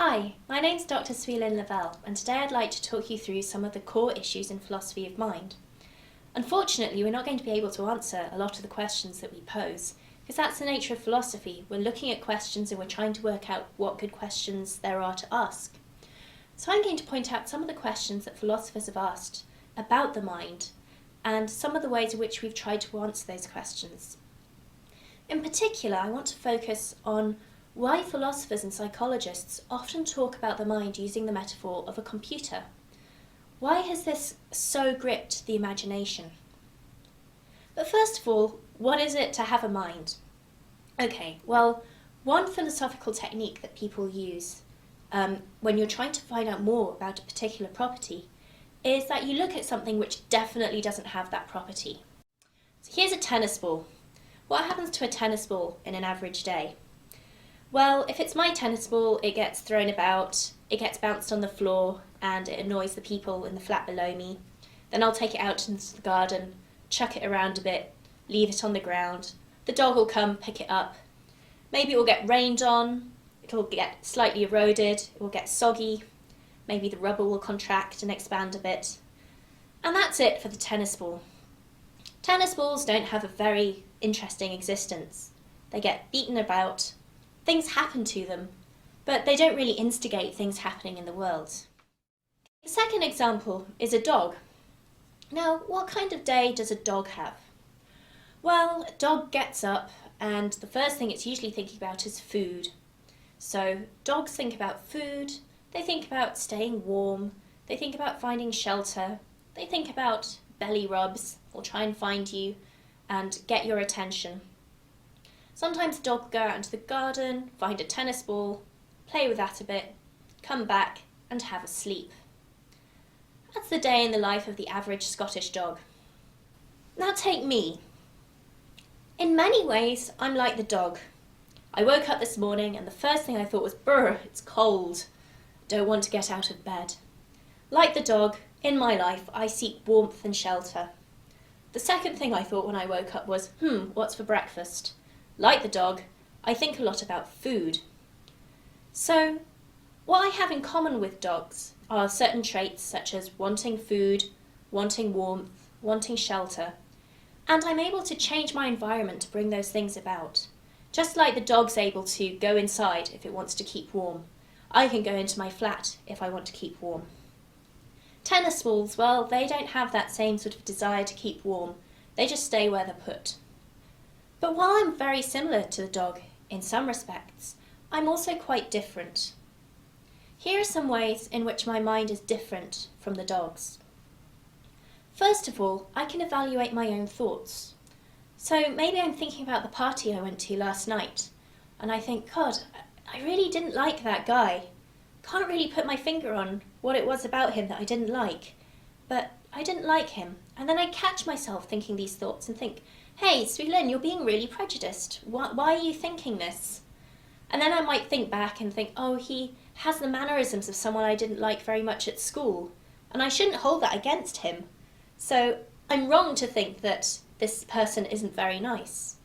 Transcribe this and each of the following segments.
Hi, my name's Dr. Swelin Lavelle, and today I'd like to talk you through some of the core issues in philosophy of mind. Unfortunately, we're not going to be able to answer a lot of the questions that we pose, because that's the nature of philosophy. We're looking at questions and we're trying to work out what good questions there are to ask. So I'm going to point out some of the questions that philosophers have asked about the mind, and some of the ways in which we've tried to answer those questions. In particular, I want to focus on why philosophers and psychologists often talk about the mind using the metaphor of a computer. Why has this so gripped the imagination? But first of all, what is it to have a mind? Okay, well, one philosophical technique that people use when you're trying to find out more about a particular property is that you look at something which definitely doesn't have that property. So here's a tennis ball. What happens to a tennis ball in an average day? Well, if it's my tennis ball, it gets thrown about, it gets bounced on the floor, and it annoys the people in the flat below me. Then I'll take it out into the garden, chuck it around a bit, leave it on the ground. The dog will come, pick it up. Maybe it will get rained on, it'll get slightly eroded, it will get soggy. Maybe the rubber will contract and expand a bit. And that's it for the tennis ball. Tennis balls don't have a very interesting existence. They get beaten about. Things happen to them, but they don't really instigate things happening in the world. The second example is a dog. Now, what kind of day does a dog have? Well, a dog gets up and the first thing it's usually thinking about is food. So dogs think about food, they think about staying warm, they think about finding shelter, they think about belly rubs or try and find you and get your attention. Sometimes the dog will go out into the garden, find a tennis ball, play with that a bit, come back and have a sleep. That's the day in the life of the average Scottish dog. Now take me. In many ways, I'm like the dog. I woke up this morning and the first thing I thought was, brr, it's cold. Don't want to get out of bed. Like the dog, in my life, I seek warmth and shelter. The second thing I thought when I woke up was, what's for breakfast? Like the dog, I think a lot about food. So, what I have in common with dogs are certain traits such as wanting food, wanting warmth, wanting shelter, and I'm able to change my environment to bring those things about. Just like the dog's able to go inside if it wants to keep warm, I can go into my flat if I want to keep warm. Tennis balls, well, they don't have that same sort of desire to keep warm, they just stay where they're put. But while I'm very similar to the dog in some respects, I'm also quite different. Here are some ways in which my mind is different from the dog's. First of all, I can evaluate my own thoughts. So maybe I'm thinking about the party I went to last night, and I think, God, I really didn't like that guy. Can't really put my finger on what it was about him that I didn't like, but I didn't like him. And then I catch myself thinking these thoughts and think, hey, Swelin, you're being really prejudiced. Why are you thinking this? And then I might think back and think, oh, he has the mannerisms of someone I didn't like very much at school, and I shouldn't hold that against him. So I'm wrong to think that this person isn't very nice.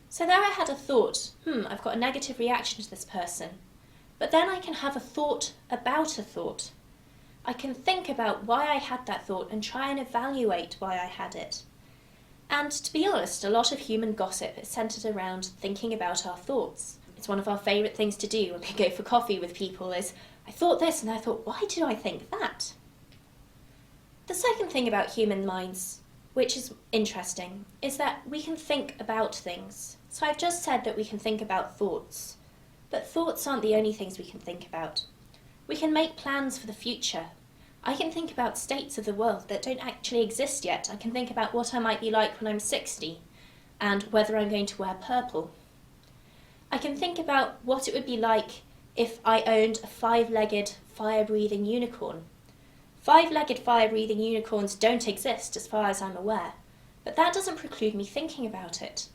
So there I had a thought, I've got a negative reaction to this person. But then I can have a thought about a thought. I can think about why I had that thought and try and evaluate why I had it. And to be honest, a lot of human gossip is centred around thinking about our thoughts. It's one of our favourite things to do when we go for coffee with people is, I thought this and I thought, why did I think that? The second thing about human minds, which is interesting, is that we can think about things. So I've just said that we can think about thoughts. But thoughts aren't the only things we can think about. We can make plans for the future. I can think about states of the world that don't actually exist yet. I can think about what I might be like when I'm 60 and whether I'm going to wear purple. I can think about what it would be like if I owned a 5-legged, fire-breathing unicorn. 5-legged, fire-breathing unicorns don't exist as far as I'm aware, but that doesn't preclude me thinking about it.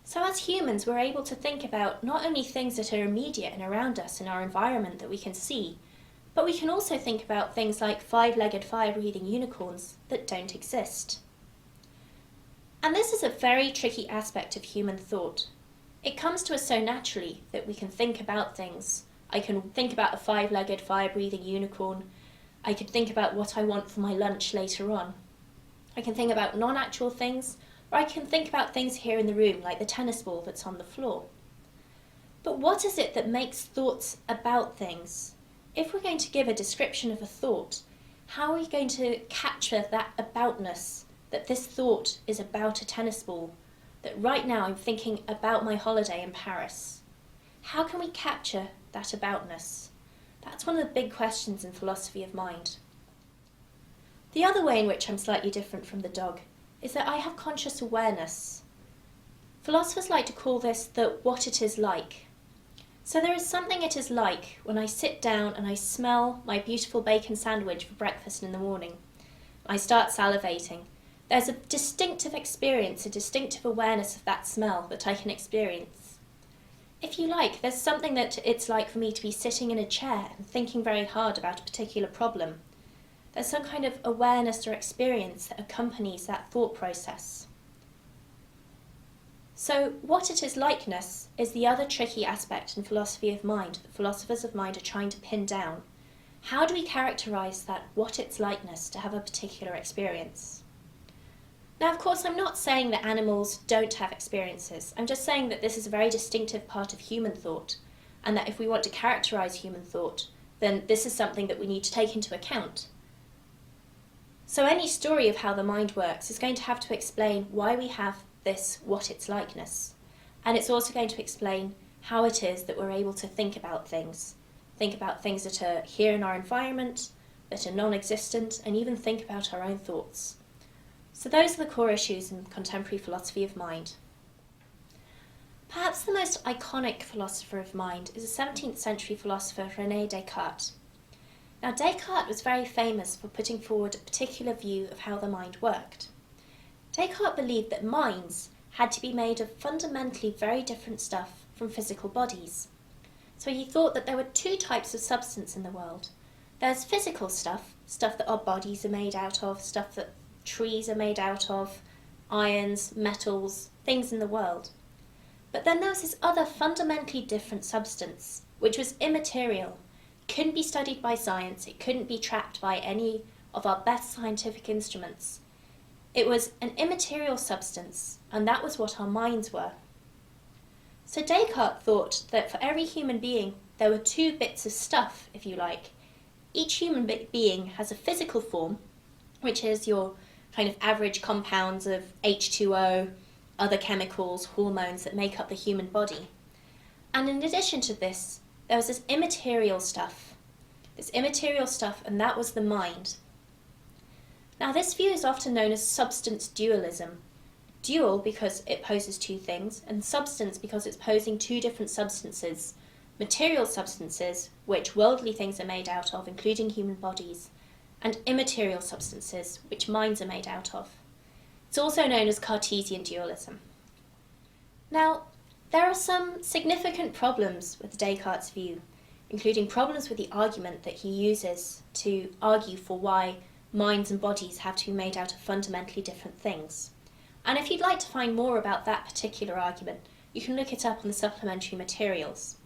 So as humans, we're able to think about not only things that are immediate and around us in our environment that we can see, but we can also think about things like 5-legged, fire-breathing unicorns that don't exist. And this is a very tricky aspect of human thought. It comes to us so naturally that we can think about things. I can think about a 5-legged, fire-breathing unicorn. I could think about what I want for my lunch later on. I can think about non-actual things, or I can think about things here in the room, like the tennis ball that's on the floor. But what is it that makes thoughts about things? If we're going to give a description of a thought, how are we going to capture that aboutness, that this thought is about a tennis ball, that right now I'm thinking about my holiday in Paris? How can we capture that aboutness? That's one of the big questions in philosophy of mind. The other way in which I'm slightly different from the dog is that I have conscious awareness. Philosophers like to call this the what it is like. So there is something it is like when I sit down and I smell my beautiful bacon sandwich for breakfast in the morning. I start salivating. There's a distinctive experience, a distinctive awareness of that smell that I can experience. If you like, there's something that it's like for me to be sitting in a chair and thinking very hard about a particular problem. There's some kind of awareness or experience that accompanies that thought process. So what it is likeness is the other tricky aspect in philosophy of mind that philosophers of mind are trying to pin down. How do we characterise that what it's likeness to have a particular experience? Now, of course, I'm not saying that animals don't have experiences. I'm just saying that this is a very distinctive part of human thought, and that if we want to characterise human thought, then this is something that we need to take into account. So any story of how the mind works is going to have to explain why we have this what it's likeness, and it's also going to explain how it is that we're able to think about things that are here in our environment, that are non-existent, and even think about our own thoughts. So those are the core issues in contemporary philosophy of mind. Perhaps the most iconic philosopher of mind is a 17th century philosopher, René Descartes. Now, Descartes was very famous for putting forward a particular view of how the mind worked. Descartes believed that minds had to be made of fundamentally very different stuff from physical bodies. So he thought that there were two types of substance in the world. There's physical stuff, stuff that our bodies are made out of, stuff that trees are made out of, irons, metals, things in the world. But then there was this other fundamentally different substance, which was immaterial. It couldn't be studied by science, it couldn't be tracked by any of our best scientific instruments. It was an immaterial substance, and that was what our minds were. So Descartes thought that for every human being, there were two bits of stuff, if you like. Each human being has a physical form, which is your kind of average compounds of H2O, other chemicals, hormones that make up the human body. And in addition to this, there was this immaterial stuff, and that was the mind. Now, this view is often known as substance dualism. Dual because it poses two things, and substance because it's posing two different substances. Material substances, which worldly things are made out of, including human bodies, and immaterial substances, which minds are made out of. It's also known as Cartesian dualism. Now, there are some significant problems with Descartes' view, including problems with the argument that he uses to argue for why minds and bodies have to be made out of fundamentally different things. And if you'd like to find more about that particular argument, you can look it up on the supplementary materials.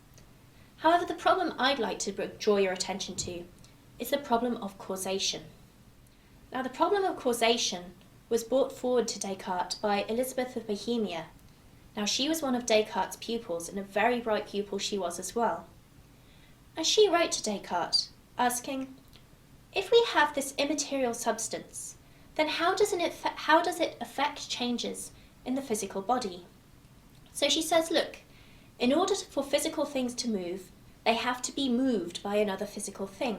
However, the problem I'd like to draw your attention to is the problem of causation. Now, the problem of causation was brought forward to Descartes by Elizabeth of Bohemia. Now, she was one of Descartes' pupils, and a very bright pupil she was as well. And she wrote to Descartes, asking, if we have this immaterial substance, then how does it affect changes in the physical body? So she says, look, in order for physical things to move, they have to be moved by another physical thing.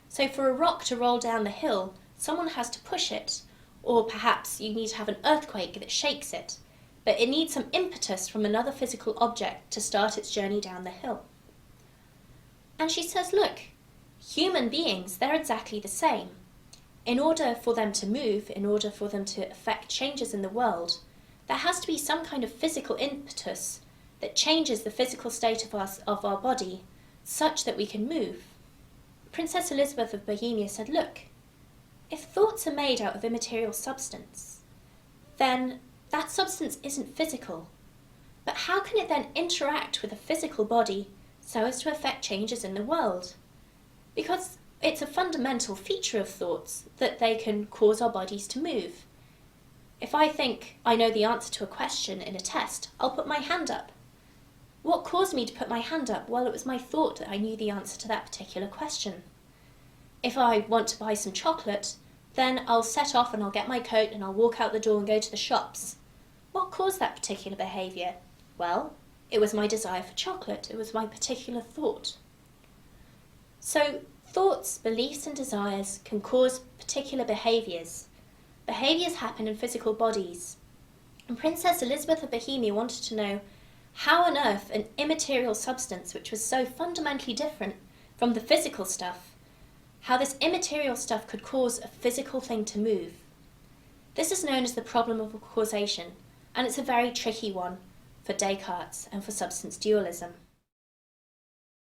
So for a rock to roll down the hill, someone has to push it, or perhaps you need to have an earthquake that shakes it, but it needs some impetus from another physical object to start its journey down the hill. And she says, look, human beings, they're exactly the same. In order for them to move, in order for them to affect changes in the world, there has to be some kind of physical impetus that changes the physical state of our body such that we can move. Princess Elizabeth of Bohemia said, look, if thoughts are made out of immaterial substance, then that substance isn't physical. But how can it then interact with a physical body so as to affect changes in the world. Because it's a fundamental feature of thoughts that they can cause our bodies to move. If I think I know the answer to a question in a test, I'll put my hand up. What caused me to put my hand up? Well, it was my thought that I knew the answer to that particular question. If I want to buy some chocolate, then I'll set off and I'll get my coat and I'll walk out the door and go to the shops. What caused that particular behaviour? Well, it was my desire for chocolate. It was my particular thought. So, thoughts, beliefs and desires can cause particular behaviours. Behaviours happen in physical bodies. And Princess Elizabeth of Bohemia wanted to know how on earth an immaterial substance, which was so fundamentally different from the physical stuff, how this immaterial stuff could cause a physical thing to move. This is known as the problem of causation, and it's a very tricky one for Descartes and for substance dualism.